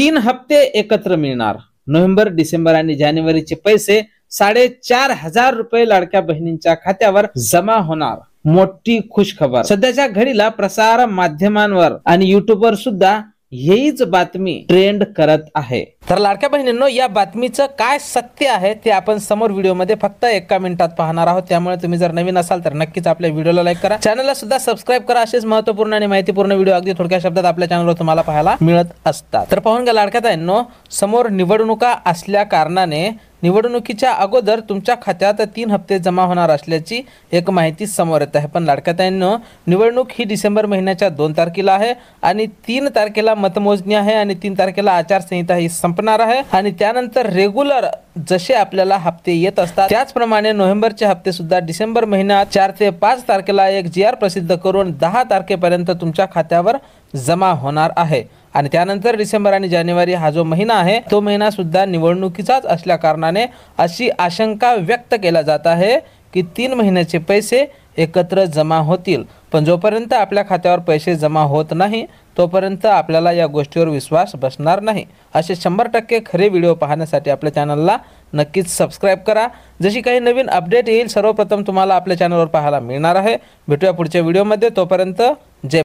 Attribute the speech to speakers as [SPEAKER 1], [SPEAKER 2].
[SPEAKER 1] 3 हप्ते एकत्र मिळणार। नोव्हेंबर, डिसेंबर आणि जानेवारीचे पैसे 4,500 रुपये लाडक्या बहिणींच्या खात्यावर जमा होणार। मोठी खुश खबर। सध्याच्या घडीला प्रसार माध्यमांवर आणि युट्यूबवर सुद्धा हीच बातमी ट्रेंड करत आहे। तर लाडक्या बहिणींनो, या बातमीचं काय सत्य आहे ते आपण समोर व्हिडिओमध्ये फक्त 1 मिनिटात पाहणार आहोत। त्यामुळे तुम्ही जर नवीन असाल तर नक्कीच आपल्या व्हिडिओला लाईक करा, चॅनलला सुद्धा सबस्क्राइब करा। असेच महत्त्वपूर्ण आणि माहितीपूर्ण व्हिडिओ अगदी थोडक्या शब्दात आपल्या चॅनलवर तुम्हाला पाहायला मिळत असतात। तर पाहून घ्या लाडक्या बहिणींनो, समोर निवडणुका असल्या कारणाने निवडणुकीच्या अगोदर तुमच्या खात्यात 3 हप्ते जमा होणार असल्याची एक माहिती समोर येत आहे। पण लाडक्या बहिणींनो, निवडणूक ही डिसेंबर महिन्याच्या 2 तारखेला आहे आणि 3 तारखेला मतमोजणी आहे आणि 3 तारखेला आचारसंहिता ही संपणार आहे आणि त्यानंतर रेग्युलर जसे आपल्याला हप्ते येत असतात त्याचप्रमाणे नोव्हेंबरचे हप्ते सुद्धा डिसेंबर महिन्यात 4 ते 5 तारखेला एक GR प्रसिद्ध करून 10 तारखेपर्यंत तुमच्या खात्यावर जमा होणार आहे। आणि त्यानंतर डिसेंबर आणि जानेवारी हा जो महिना आहे तो महिना सुद्धा निवडणुकीचाच असल्या कारणाने अशी आशंका व्यक्त केला जात आहे की 3 महिन्याचे पैसे एकत्र जमा होतील। पण जोपर्यंत आपल्या खात्यावर पैसे जमा होत नाही तोपर्यंत आपल्याला या गोष्टीवर विश्वास बसणार नाही। असे 100% खरे व्हिडिओ पाहण्यासाठी आपल्या चॅनलला नक्कीच सबस्क्राइब करा। जशी काही नवीन अपडेट येईल सर्वप्रथम तुम्हाला आपल्या चॅनलवर पाहायला मिळणार आहे। भेटूया पुढच्या व्हिडिओमध्ये, तोपर्यंत जय